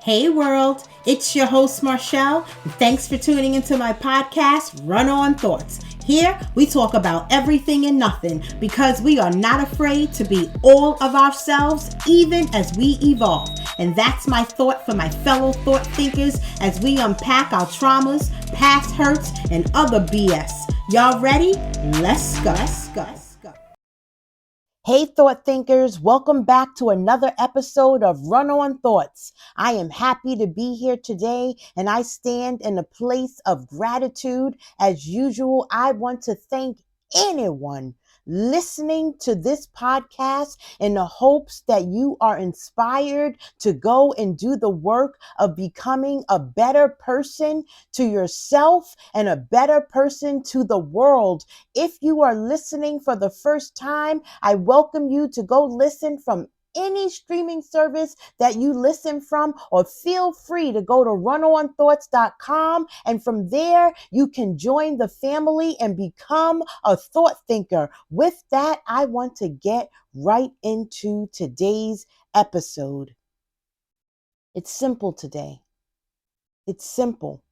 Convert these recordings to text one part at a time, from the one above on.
Hey world, it's your host Marshall, and thanks for tuning into my podcast, Run On Thoughts. Here we talk about everything and nothing because we are not afraid to be all of ourselves even as we evolve. And that's my thought for my fellow thought thinkers as we unpack our traumas, past hurts, and other BS. Y'all ready? Let's go. Hey thought thinkers, welcome back to another episode of Run On Thoughts. I am happy to be here today and I stand in a place of gratitude. As usual, I want to thank anyone listening to this podcast in the hopes that you are inspired to go and do the work of becoming a better person to yourself and a better person to the world. If you are listening for the first time, I welcome you to go listen from any streaming service that you listen from, or feel free to go to runONthoughts.com, and from there you can join the family and become a thought thinker. With that, I want to get right into today's episode. It's simple today. It's simple.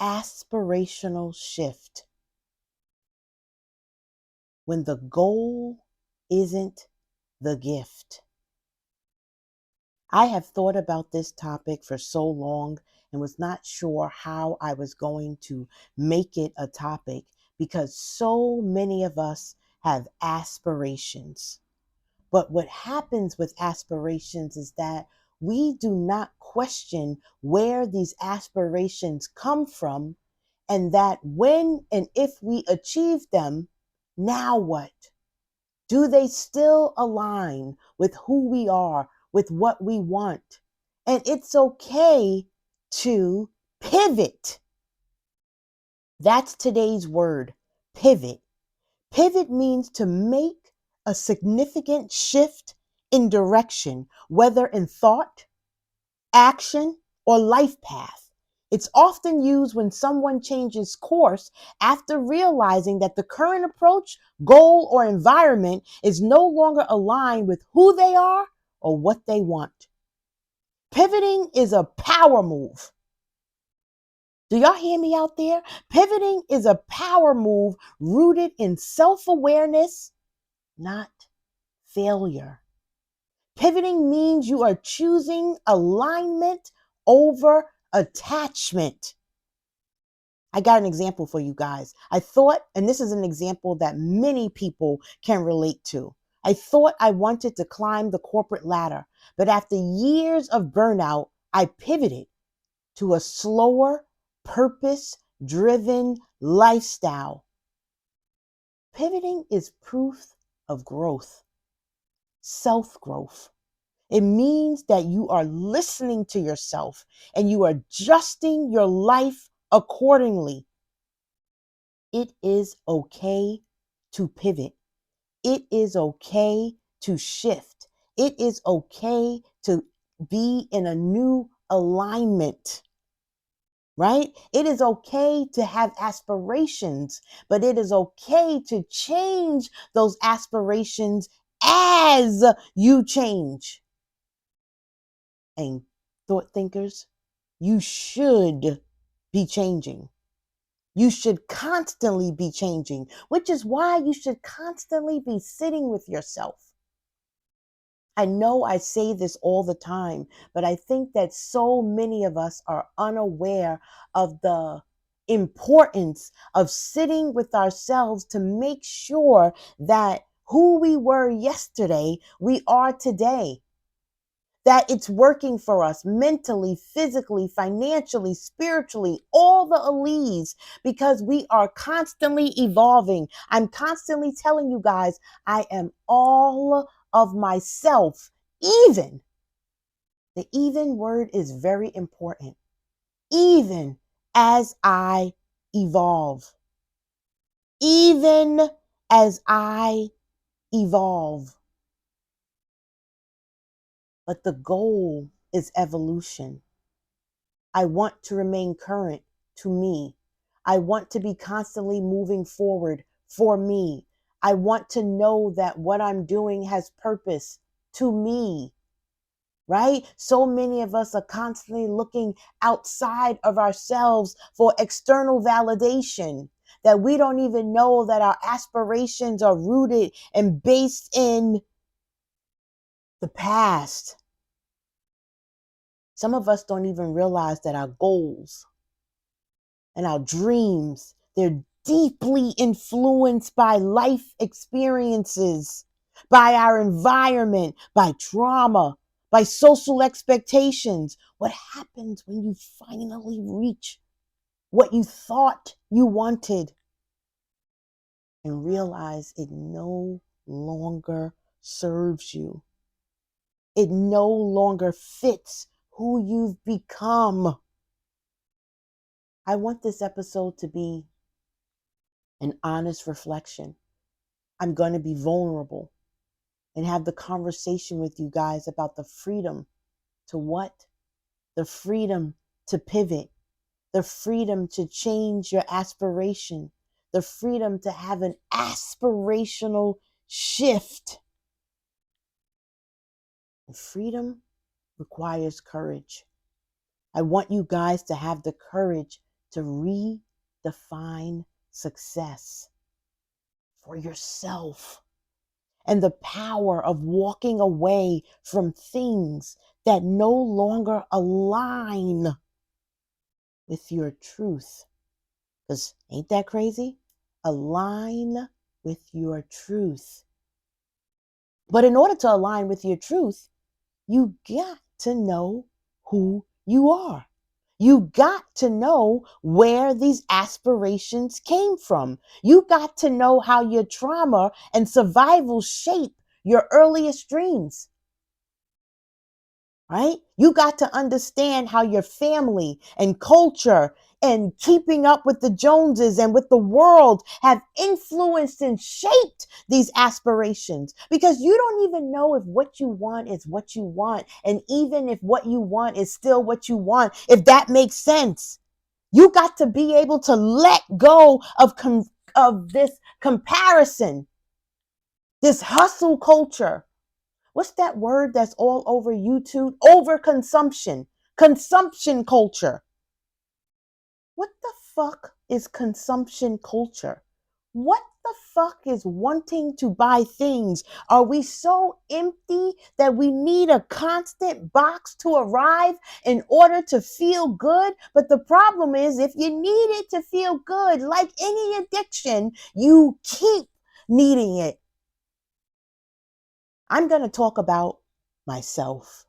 Aspirational shift. When the goal isn't the gift. I have thought about this topic for so long and was not sure how I was going to make it a topic because so many of us have aspirations. But what happens with aspirations is that we do not question where these aspirations come from, and that when and if we achieve them, now what? Do they still align with who we are, with what we want? And it's okay to pivot. That's today's word, pivot. Pivot means to make a significant shift in direction, whether in thought, action, or life path. It's often used when someone changes course after realizing that the current approach, goal, or environment is no longer aligned with who they are or what they want. Pivoting is a power move. Do y'all hear me out there? Pivoting is a power move rooted in self-awareness, not failure. Pivoting means you are choosing alignment over attachment. I got an example for you guys. I thought, and this is an example that many people can relate to. I thought I wanted to climb the corporate ladder, but after years of burnout, I pivoted to a slower, purpose-driven lifestyle. Pivoting is proof of growth, self-growth. It means that you are listening to yourself and you are adjusting your life accordingly. It is okay to pivot. It is okay to shift. It is okay to be in a new alignment, right? It is okay to have aspirations, but it is okay to change those aspirations as you change. And thought thinkers, you should be changing. You should constantly be changing, which is why you should constantly be sitting with yourself. I know I say this all the time, but I think that so many of us are unaware of the importance of sitting with ourselves to make sure that who we were yesterday, we are today. That it's working for us mentally, physically, financially, spiritually, all the alleles, because we are constantly evolving. I'm constantly telling you guys, I am all of myself, even. The even word is very important. Even as I evolve. Even as I evolve. But the goal is evolution. I want to remain current to me. I want to be constantly moving forward for me. I want to know that what I'm doing has purpose to me, right? So many of us are constantly looking outside of ourselves for external validation that we don't even know that our aspirations are rooted and based in the past. Some of us don't even realize that our goals and our dreams, they're deeply influenced by life experiences, by our environment, by trauma, by social expectations. What happens when you finally reach what you thought you wanted and realize it no longer serves you? It no longer fits who you've become. I want this episode to be an honest reflection. I'm going to be vulnerable and have the conversation with you guys about the freedom to what? The freedom to pivot, the freedom to change your aspiration, the freedom to have an aspirational shift. And freedom requires courage. I want you guys to have the courage to redefine success for yourself, and the power of walking away from things that no longer align with your truth. Because ain't that crazy? Align with your truth. But in order to align with your truth, you got to know who you are. You got to know where these aspirations came from. You got to know how your trauma and survival shape your earliest dreams, right? You got to understand how your family and culture and keeping up with the Joneses and with the world have influenced and shaped these aspirations, because you don't even know if what you want is what you want. And even if what you want is still what you want, if that makes sense, you got to be able to let go of this comparison, this hustle culture. What's that word that's all over YouTube? Overconsumption, consumption culture. What the fuck is consumption culture? What the fuck is wanting to buy things? Are we so empty that we need a constant box to arrive in order to feel good? But the problem is, if you need it to feel good, like any addiction, you keep needing it. I'm going to talk about myself.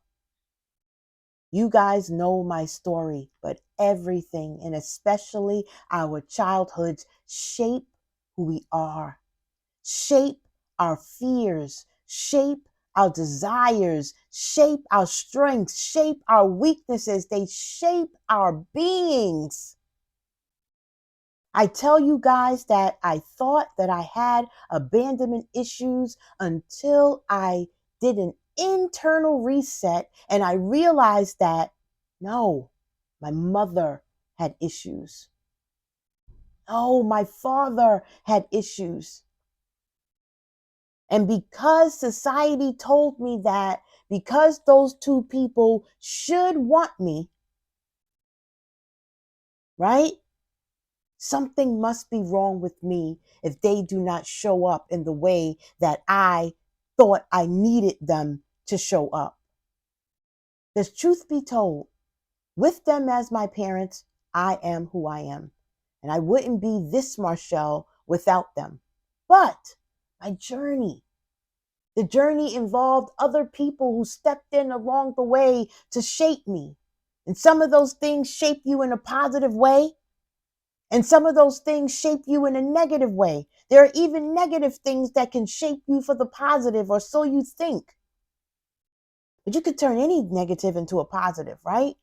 You guys know my story, but everything, and especially our childhoods, shape who we are, shape our fears, shape our desires, shape our strengths, shape our weaknesses. They shape our beings. I tell you guys that I thought that I had abandonment issues until I did an internal reset and I realized that no, my mother had issues. No, my father had issues. And because society told me that because those two people should want me, right? Something must be wrong with me if they do not show up in the way that I thought I needed them to show up. Because truth be told, with them as my parents, I am who I am. And I wouldn't be this Marshall without them. But my journey, the journey involved other people who stepped in along the way to shape me. And some of those things shape you in a positive way. And some of those things shape you in a negative way. There are even negative things that can shape you for the positive, or so you think. But you could turn any negative into a positive, right?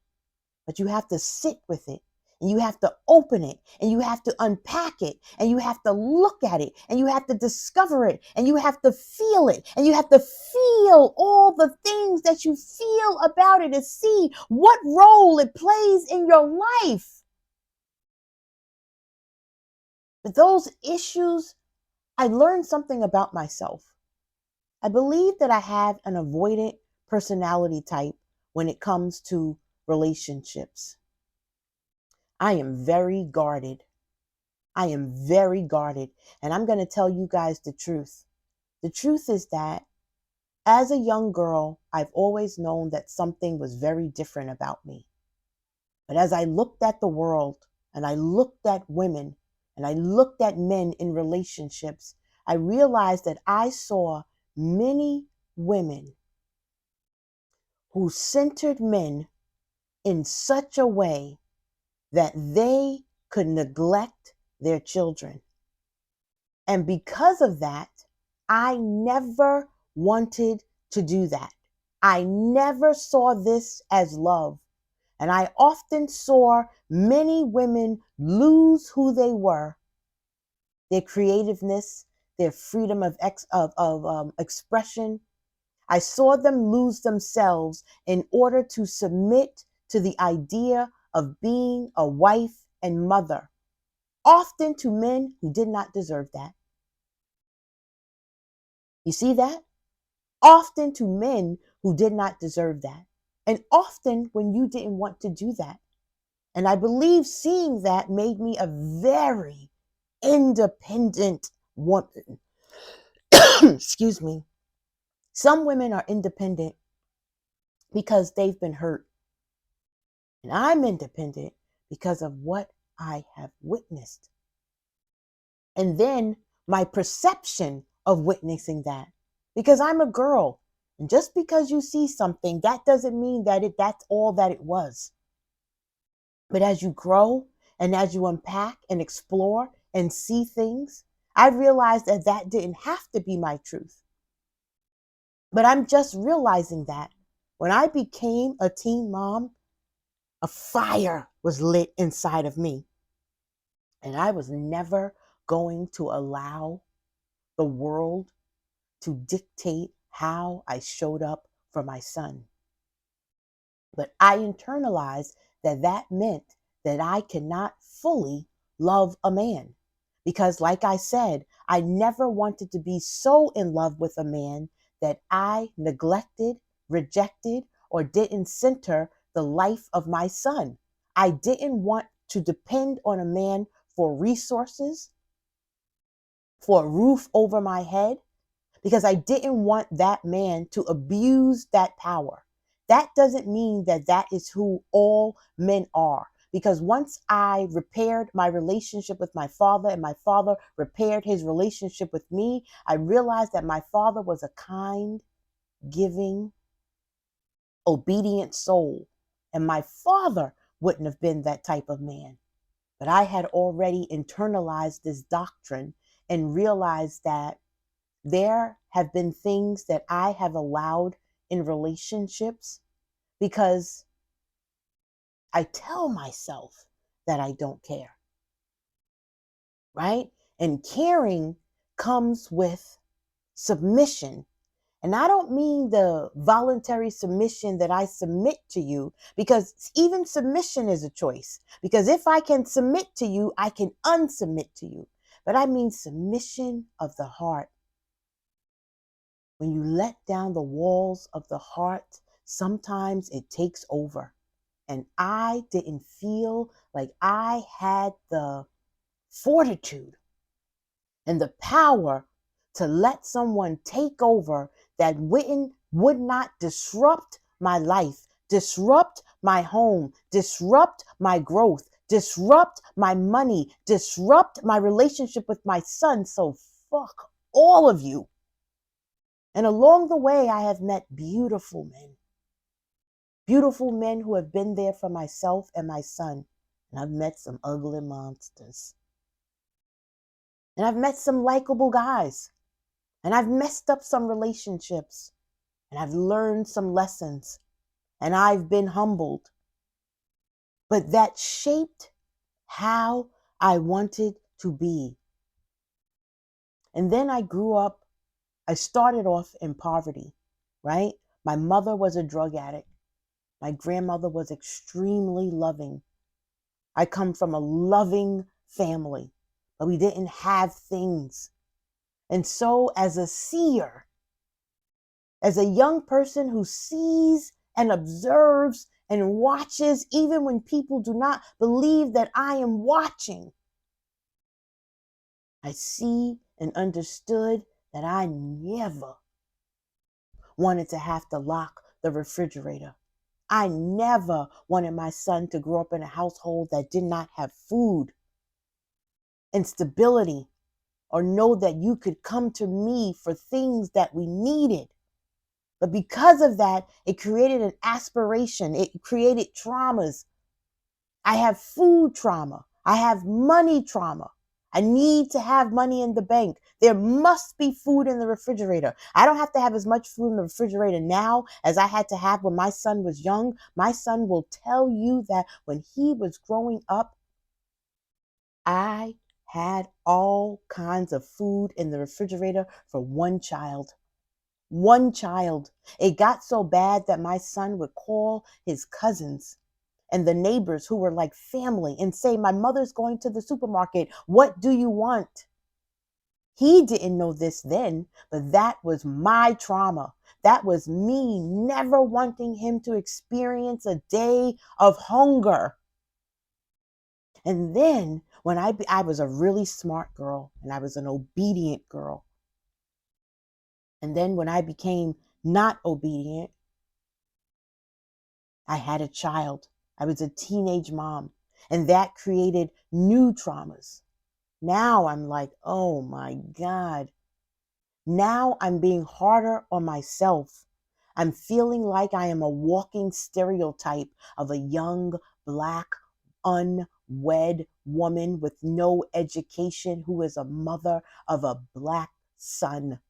But you have to sit with it, and you have to open it, and you have to unpack it, and you have to look at it, and you have to discover it, and you have to feel it, and you have to feel all the things that you feel about it to see what role it plays in your life. But those issues, I learned something about myself. I believe that I have an avoidant personality type when it comes to relationships. I am very guarded. I am very guarded. And I'm going to tell you guys the truth. The truth is that as a young girl, I've always known that something was very different about me. But as I looked at the world and I looked at women and I looked at men in relationships, I realized that I saw many women who centered men in such a way that they could neglect their children. And because of that, I never wanted to do that. I never saw this as love. And I often saw many women lose who they were, their creativeness, their freedom of expression. I saw them lose themselves in order to submit to the idea of being a wife and mother, often to men who did not deserve that. You see that? Often to men who did not deserve that. And often when you didn't want to do that. And I believe seeing that made me a very independent woman. Excuse me. Some women are independent because they've been hurt. And I'm independent because of what I have witnessed. And then my perception of witnessing that. Because I'm a girl. And just because you see something, that doesn't mean that that's all that it was. But as you grow and as you unpack and explore and see things, I realized that that didn't have to be my truth. But I'm just realizing that when I became a teen mom, a fire was lit inside of me. And I was never going to allow the world to dictate how I showed up for my son. But I internalized that that meant that I cannot fully love a man. Because like I said, I never wanted to be so in love with a man that I neglected, rejected, or didn't center the life of my son. I didn't want to depend on a man for resources, for a roof over my head, because I didn't want that man to abuse that power. That doesn't mean that that is who all men are. Because once I repaired my relationship with my father and my father repaired his relationship with me, I realized that my father was a kind, giving, obedient soul. And my father wouldn't have been that type of man. But I had already internalized this doctrine and realized that there have been things that I have allowed in relationships because I tell myself that I don't care, right? And caring comes with submission. And I don't mean the voluntary submission that I submit to you, because even submission is a choice. Because if I can submit to you, I can unsubmit to you. But I mean submission of the heart. When you let down the walls of the heart, sometimes it takes over. And I didn't feel like I had the fortitude and the power to let someone take over that would not disrupt my life, disrupt my home, disrupt my growth, disrupt my money, disrupt my relationship with my son. So fuck all of you. And along the way, I have met beautiful men who have been there for myself and my son. And I've met some ugly monsters. And I've met some likable guys. And I've messed up some relationships. And I've learned some lessons. And I've been humbled. But that shaped how I wanted to be. And then I grew up. I started off in poverty, right? My mother was a drug addict. My grandmother was extremely loving. I come from a loving family, but we didn't have things. And so as a seer, as a young person who sees and observes and watches even when people do not believe that I am watching. I see and understood that I never wanted to have to lock the refrigerator. I never wanted my son to grow up in a household that did not have food and stability, or know that you could come to me for things that we needed. But because of that, it created an aspiration. It created traumas. I have food trauma. I have money trauma. I need to have money in the bank. There must be food in the refrigerator. I don't have to have as much food in the refrigerator now as I had to have when my son was young. My son will tell you that when he was growing up, I had all kinds of food in the refrigerator for one child. One child. It got so bad that my son would call his cousins and the neighbors who were like family and say, "My mother's going to the supermarket. What do you want?" He didn't know this then, but that was my trauma. That was me never wanting him to experience a day of hunger. And then when I was a really smart girl and I was an obedient girl. And then when I became not obedient, I had a child. I was a teenage mom, and that created new traumas. Now I'm like, oh my God. Now I'm being harder on myself. I'm feeling like I am a walking stereotype of a young, Black, unwed woman with no education who is a mother of a Black son.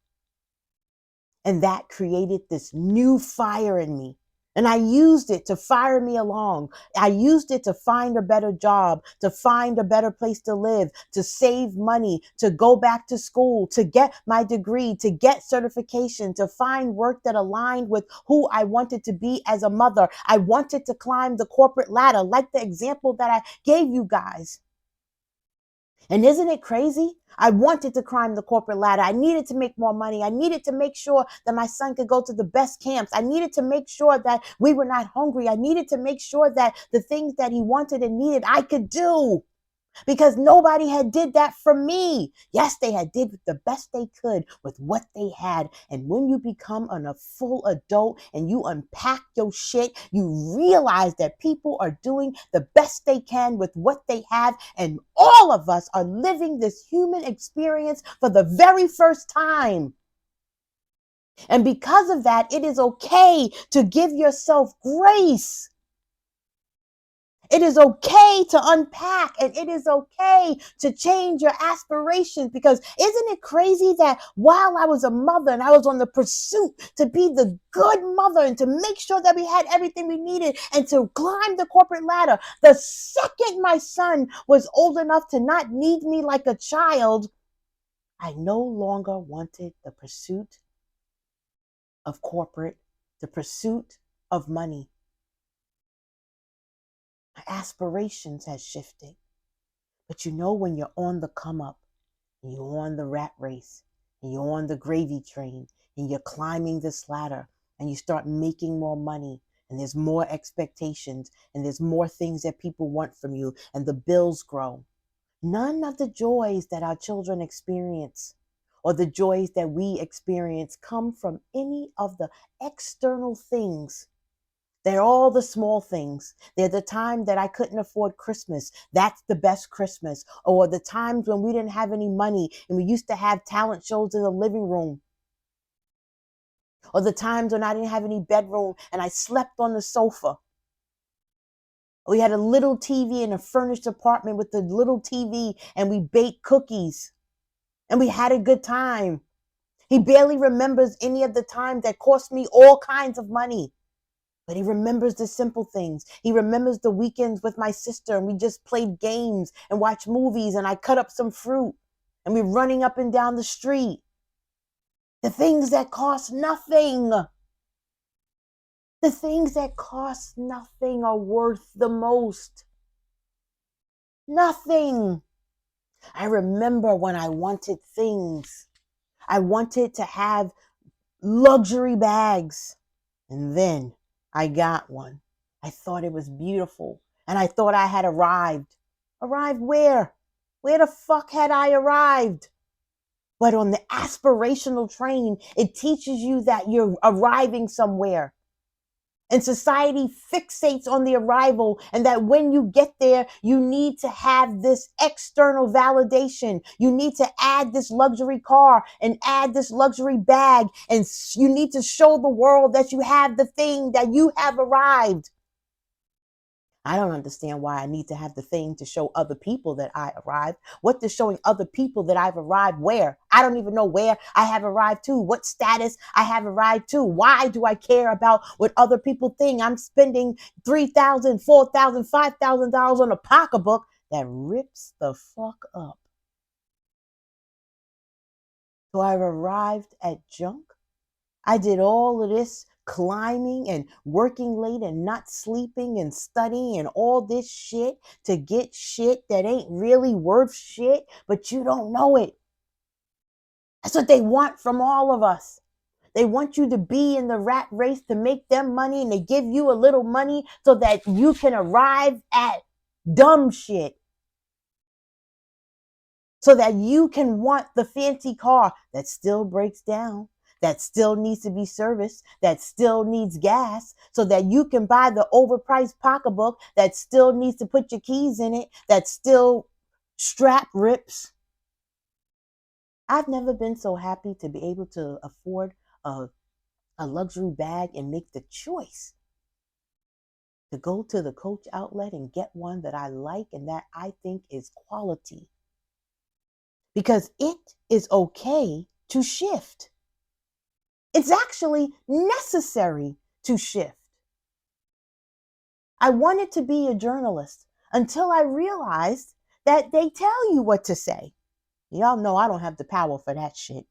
And that created this new fire in me. And I used it to fire me along. I used it to find a better job, to find a better place to live, to save money, to go back to school, to get my degree, to get certification, to find work that aligned with who I wanted to be as a mother. I wanted to climb the corporate ladder, like the example that I gave you guys. And isn't it crazy? I wanted to climb the corporate ladder. I needed to make more money. I needed to make sure that my son could go to the best camps. I needed to make sure that we were not hungry. I needed to make sure that the things that he wanted and needed, I could do. Because nobody had did that for me. Yes, they had did the best they could with what they had. And when you become a full adult and you unpack your shit, you realize that people are doing the best they can with what they have. And all of us are living this human experience for the very first time. And because of that, it is okay to give yourself grace. It is okay to unpack, and it is okay to change your aspirations, because isn't it crazy that while I was a mother and I was on the pursuit to be the good mother and to make sure that we had everything we needed and to climb the corporate ladder, the second my son was old enough to not need me like a child, I no longer wanted the pursuit of corporate, the pursuit of money. My aspirations has shifted. But you know, when you're on the come up and you're on the rat race and you're on the gravy train and you're climbing this ladder and you start making more money and there's more expectations and there's more things that people want from you and the bills grow, none of the joys that our children experience or the joys that we experience come from any of the external things. They're all the small things. They're the time that I couldn't afford Christmas. That's the best Christmas. Or the times when we didn't have any money and we used to have talent shows in the living room. Or the times when I didn't have any bedroom and I slept on the sofa. We had a little TV in a furnished apartment with a little TV and we baked cookies. And we had a good time. He barely remembers any of the time that cost me all kinds of money. But he remembers the simple things. He remembers the weekends with my sister and we just played games and watched movies and I cut up some fruit and we're running up and down the street. The things that cost nothing. The things that cost nothing are worth the most. Nothing. I remember when I wanted things. I wanted to have luxury bags. And then I got one. I thought it was beautiful. And I thought I had arrived. Arrived where? Where the fuck had I arrived? But on the aspirational train, it teaches you that you're arriving somewhere. And society fixates on the arrival, and that when you get there, you need to have this external validation. You need to add this luxury car and add this luxury bag, and you need to show the world that you have the thing, that you have arrived. I don't understand why I need to have the thing to show other people that I arrived. What does showing other people that I've arrived where? I don't even know where I have arrived to, what status I have arrived to. Why do I care about what other people think? I'm spending $3,000, $4,000, $5,000 on a pocketbook that rips the fuck up. So I've arrived at junk. I did all of this climbing and working late and not sleeping and studying and all this shit to get shit that ain't really worth shit, but you don't know it. That's what they want from all of us. They want you to be in the rat race to make them money, and they give you a little money so that you can arrive at dumb shit. So that you can want the fancy car that still breaks down, that still needs to be serviced, that still needs gas, so that you can buy the overpriced pocketbook that still needs to put your keys in it, that still strap rips. I've never been so happy to be able to afford a, a luxury bag and make the choice to go to the Coach outlet and get one that I like and that I think is quality. Because it is okay to shift. It's actually necessary to shift. I wanted to be a journalist until I realized that they tell you what to say. Y'all know I don't have the power for that shit.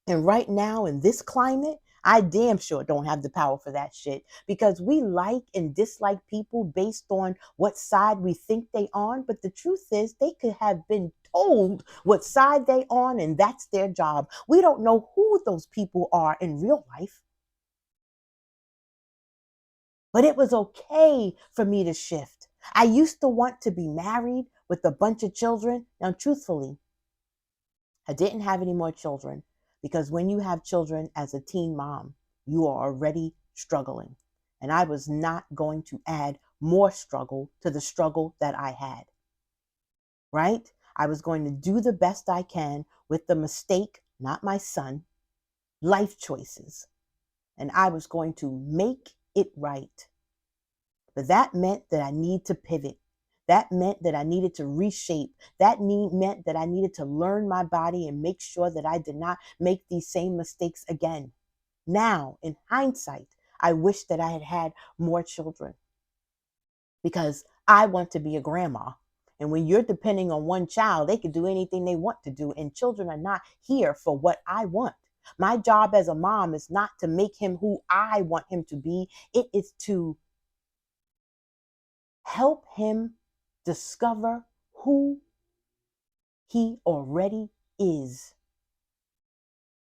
And right now in this climate, I damn sure don't have the power for that shit, because we like and dislike people based on what side we think they on. But the truth is they could have been told what side they on, and that's their job. We don't know who those people are in real life. But it was okay for me to shift. I used to want to be married with a bunch of children. Now, truthfully, I didn't have any more children, because when you have children as a teen mom, you are already struggling. And I was not going to add more struggle to the struggle that I had, right? I was going to do the best I can with the mistake, not my son, life choices. And I was going to make it right. But that meant that I need to pivot. That meant that I needed to reshape. That meant that I needed to learn my body and make sure that I did not make these same mistakes again. Now, in hindsight, I wish that I had had more children, because I want to be a grandma. And when you're depending on one child, they can do anything they want to do. And children are not here for what I want. My job as a mom is not to make him who I want him to be. It is to help him discover who he already is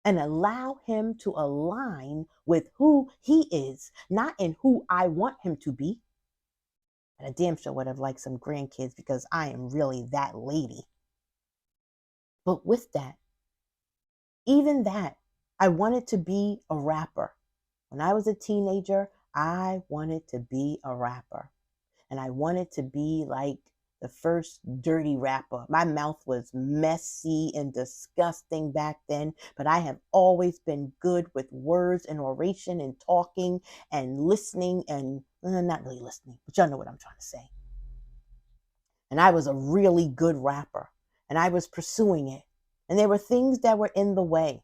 and allow him to align with who he is, not in who I want him to be. And I damn sure would have liked some grandkids, because I am really that lady. But with that, even that, I wanted to be a rapper. When I was a teenager, I wanted to be a rapper. And I wanted to be like the first dirty rapper. My mouth was messy and disgusting back then, but I have always been good with words and oration and talking and listening, and not really listening, but y'all know what I'm trying to say. And I was a really good rapper, and I was pursuing it. And there were things that were in the way.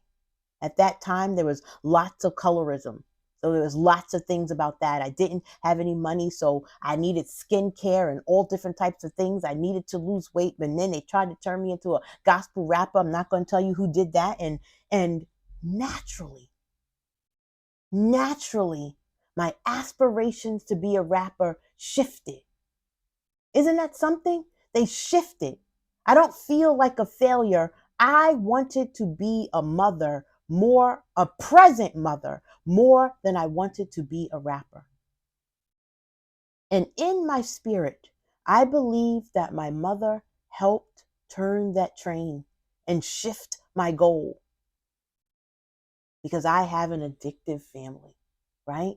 At that time, there was lots of colorism. So there was lots of things about that. I didn't have any money, so I needed skincare and all different types of things. I needed to lose weight, but then they tried to turn me into a gospel rapper. I'm not going to tell you who did that. And naturally, my aspirations to be a rapper shifted. Isn't that something? They shifted. I don't feel like a failure. I wanted to be a mother, more a present mother, more than I wanted to be a rapper. And in my spirit, I believe that my mother helped turn that train and shift my goal because I have an addictive family, right?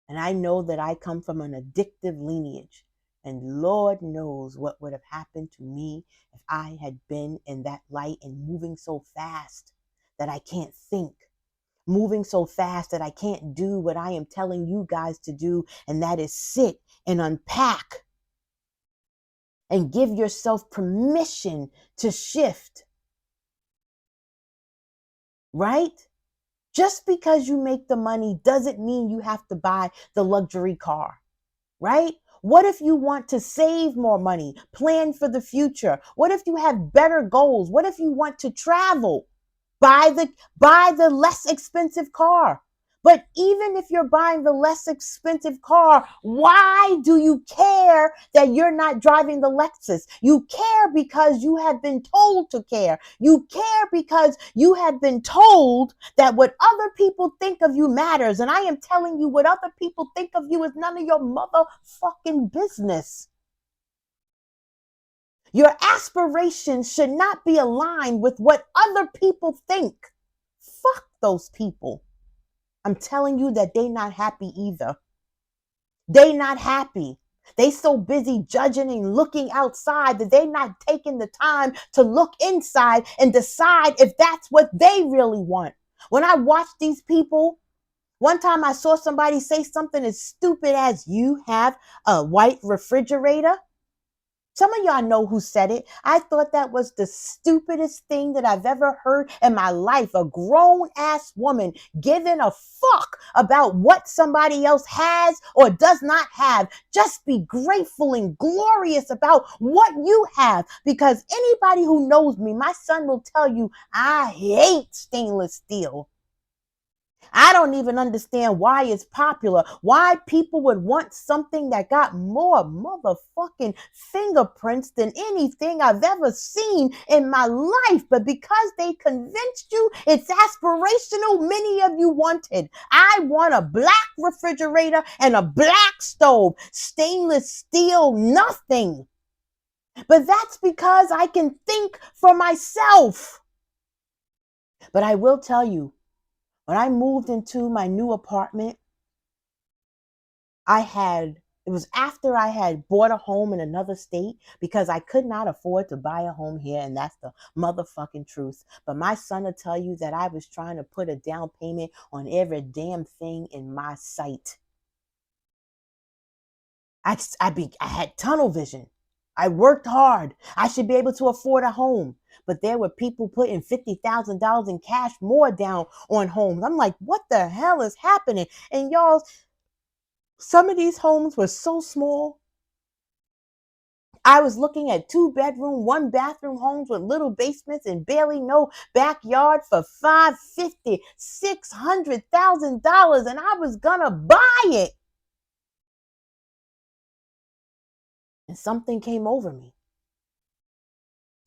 And I know that I come from an addictive lineage. And Lord knows what would have happened to me if I had been in that light and moving so fast that I can't think, moving so fast that I can't do what I am telling you guys to do, and that is sit and unpack and give yourself permission to shift, right? Just because you make the money doesn't mean you have to buy the luxury car, right? What if you want to save more money, plan for the future? What if you have better goals? What if you want to travel? Buy the less expensive car. But even if you're buying the less expensive car, why do you care that you're not driving the Lexus? You care because you have been told to care. You care because you have been told that what other people think of you matters. And I am telling you, what other people think of you is none of your motherfucking business. Your aspirations should not be aligned with what other people think. Fuck those people. I'm telling you that they not happy either. They not happy. They so busy judging and looking outside that they not taking the time to look inside and decide if that's what they really want. When I watch these people, one time I saw somebody say something as stupid as, "You have a white refrigerator." Some of y'all know who said it. I thought that was the stupidest thing that I've ever heard in my life. A grown ass woman giving a fuck about what somebody else has or does not have. Just be grateful and glorious about what you have. Because anybody who knows me, my son will tell you, I hate stainless steel. I don't even understand why it's popular, why people would want something that got more motherfucking fingerprints than anything I've ever seen in my life. But because they convinced you it's aspirational, many of you wanted. I want a black refrigerator and a black stove, stainless steel, nothing. But that's because I can think for myself. But I will tell you, when I moved into my new apartment, it was after I had bought a home in another state because I could not afford to buy a home here. And that's the motherfucking truth. But my son will tell you that I was trying to put a down payment on every damn thing in my sight. I had tunnel vision. I worked hard. I should be able to afford a home. But there were people putting $50,000 in cash more down on homes. I'm like, what the hell is happening? And y'all, some of these homes were so small. I was looking at 2-bedroom, 1-bathroom homes with little basements and barely no backyard for $550,000, $600,000, and I was gonna buy it. And something came over me.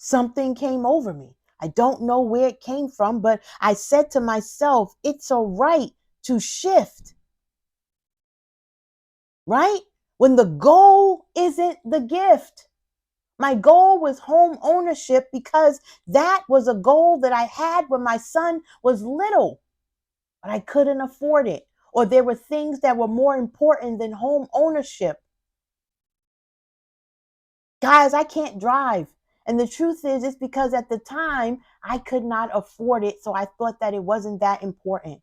Something came over me. I don't know where it came from, but I said to myself, it's a right to shift, right? When the goal isn't the gift. My goal was home ownership because that was a goal that I had when my son was little, but I couldn't afford it. Or there were things that were more important than home ownership. Guys, I can't drive. And the truth is, it's because at the time I could not afford it. So I thought that it wasn't that important.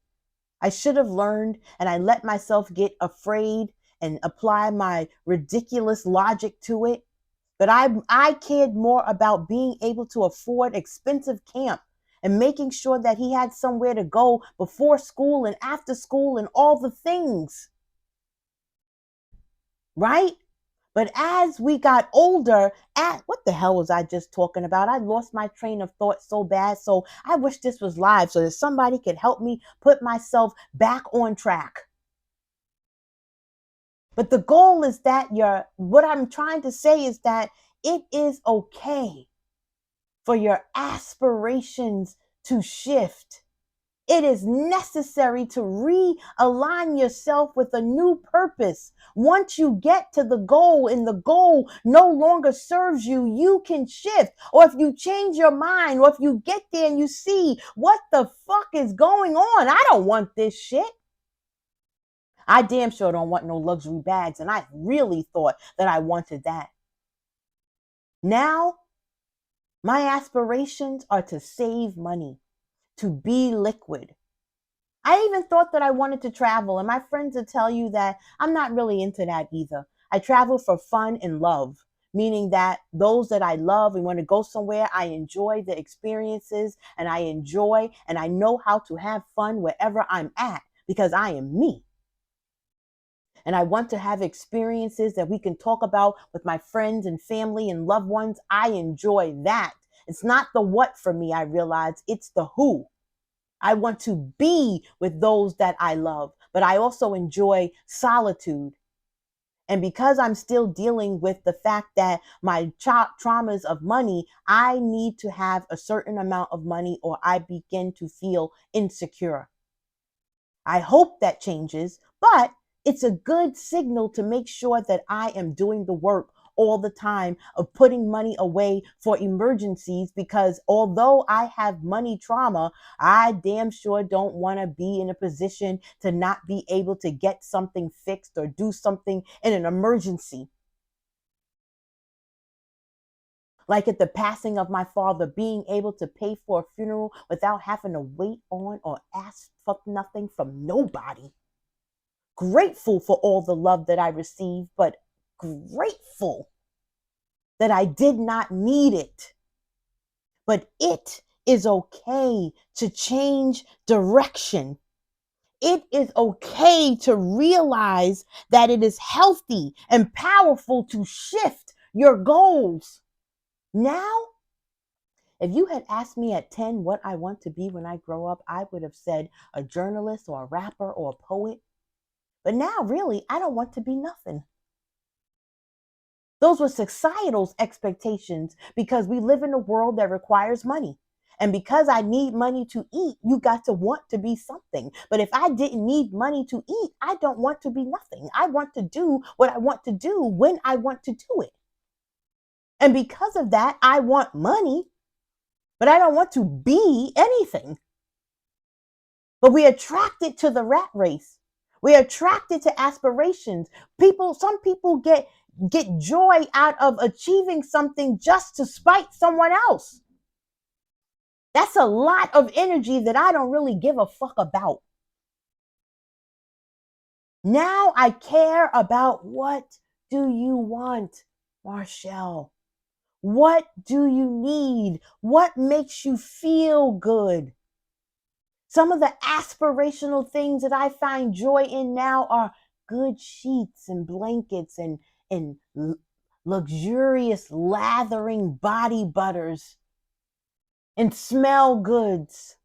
I should have learned, and I let myself get afraid and apply my ridiculous logic to it. But I cared more about being able to afford expensive camp and making sure that he had somewhere to go before school and after school and all the things. Right? But as we got older, what the hell was I just talking about? I lost my train of thought so bad. So I wish this was live so that somebody could help me put myself back on track. But the goal is that what I'm trying to say is that it is okay for your aspirations to shift. It is necessary to realign yourself with a new purpose. Once you get to the goal and the goal no longer serves you, you can shift. Or if you change your mind, or if you get there and you see what the fuck is going on, I don't want this shit. I damn sure don't want no luxury bags. And I really thought that I wanted that. Now, my aspirations are to save money, to be liquid. I even thought that I wanted to travel, and my friends will tell you that I'm not really into that either. I travel for fun and love, meaning that those that I love and want to go somewhere, I enjoy the experiences and I enjoy and I know how to have fun wherever I'm at because I am me. And I want to have experiences that we can talk about with my friends and family and loved ones. I enjoy that. It's not the what for me, I realize, it's the who. I want to be with those that I love, but I also enjoy solitude. And because I'm still dealing with the fact that my traumas of money, I need to have a certain amount of money or I begin to feel insecure. I hope that changes, but it's a good signal to make sure that I am doing the work all the time of putting money away for emergencies, because although I have money trauma, I damn sure don't want to be in a position to not be able to get something fixed or do something in an emergency. Like at the passing of my father, being able to pay for a funeral without having to wait on or ask for nothing from nobody. Grateful for all the love that I received, but grateful that I did not need it. But it is okay to change direction. It is okay to realize that it is healthy and powerful to shift your goals. Now, if you had asked me at 10 what I want to be when I grow up, I would have said a journalist or a rapper or a poet. But now, really, I don't want to be nothing. Those were societal's expectations because we live in a world that requires money. And because I need money to eat, you got to want to be something. But if I didn't need money to eat, I don't want to be nothing. I want to do what I want to do when I want to do it. And because of that, I want money, but I don't want to be anything. But we're attracted to the rat race. We're attracted to aspirations. Some people get joy out of achieving something just to spite someone else. That's a lot of energy that I don't really give a fuck about. Now I care about what do you want, Marshall? What do you need? What makes you feel good? Some of the aspirational things that I find joy in now are good sheets and blankets and luxurious lathering body butters and smell goods,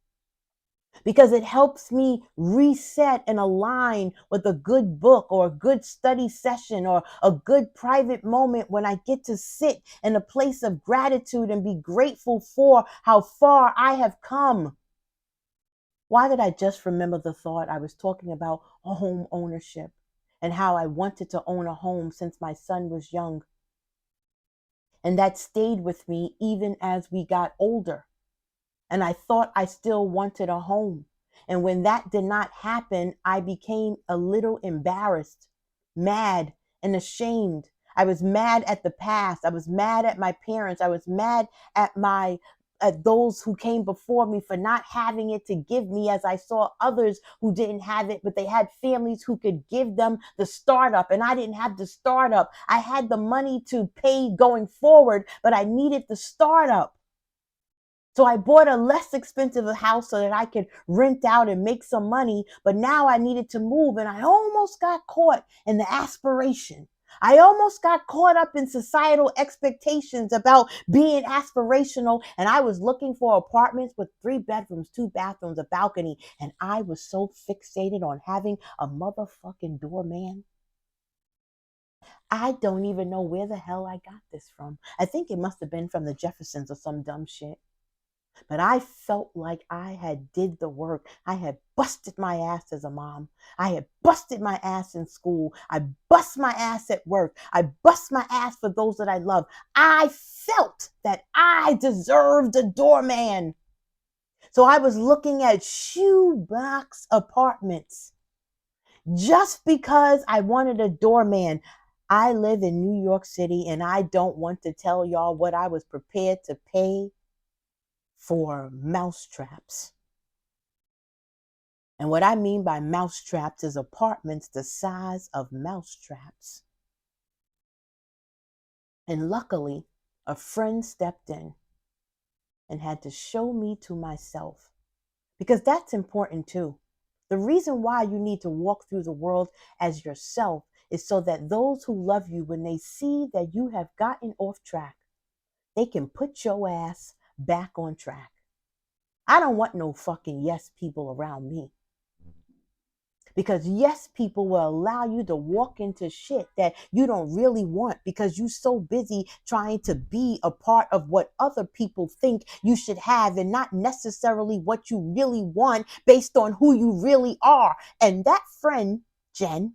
because it helps me reset and align with a good book or a good study session or a good private moment when I get to sit in a place of gratitude and be grateful for how far I have come. Why did I just remember the thought? I was talking about home ownership and how I wanted to own a home since my son was young. And that stayed with me even as we got older. And I thought I still wanted a home. And when that did not happen, I became a little embarrassed, mad, and ashamed. I was mad at the past. I was mad at my parents. I was mad at those who came before me for not having it to give me, as I saw others who didn't have it, but they had families who could give them the startup, and I didn't have the startup. I had the money to pay going forward, but I needed the startup. So I bought a less expensive house so that I could rent out and make some money. But now I needed to move, and I almost got caught in the aspiration. I almost got caught up in societal expectations about being aspirational. And I was looking for apartments with 3 bedrooms, 2 bathrooms, a balcony. And I was so fixated on having a motherfucking doorman. I don't even know where the hell I got this from. I think it must have been from the Jeffersons or some dumb shit. But I felt like I had did the work. I had busted my ass as a mom. I had busted my ass in school. I bust my ass at work. I bust my ass for those that I love. I felt that I deserved a doorman. So I was looking at shoebox apartments just because I wanted a doorman. I live in New York City, and I don't want to tell y'all what I was prepared to pay for mousetraps. And what I mean by mousetraps is apartments the size of mousetraps. And luckily, a friend stepped in and had to show me to myself, because that's important too. The reason why you need to walk through the world as yourself is so that those who love you, when they see that you have gotten off track, they can put your ass back on track. I don't want no fucking yes people around me. Because yes, people will allow you to walk into shit that you don't really want because you're so busy trying to be a part of what other people think you should have and not necessarily what you really want based on who you really are. And that friend, Jen,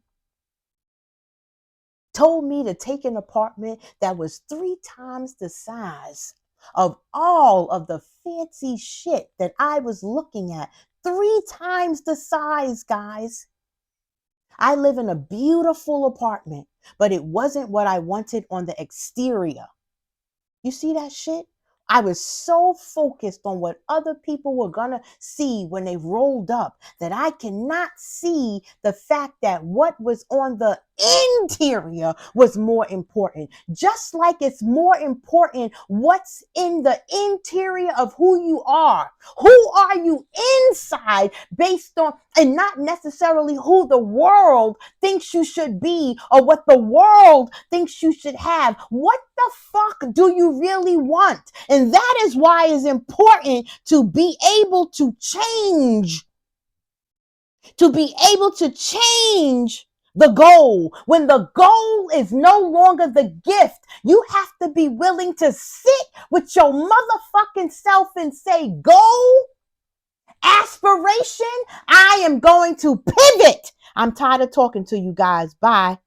told me to take an apartment that was 3 times the size of all of the fancy shit that I was looking at. 3 times the size, guys. I live in a beautiful apartment, but it wasn't what I wanted on the exterior. You see that shit? I was so focused on what other people were going to see when they rolled up that I cannot see the fact that what was on the interior was more important. Just like it's more important what's in the interior of who you are. Who are you inside based on, and not necessarily who the world thinks you should be or what the world thinks you should have. What the fuck do you really want? And that is why it's important to be able to change. To be able to change the goal. When the goal is no longer the gift, you have to be willing to sit with your motherfucking self and say, goal, aspiration, I am going to pivot. I'm tired of talking to you guys. Bye.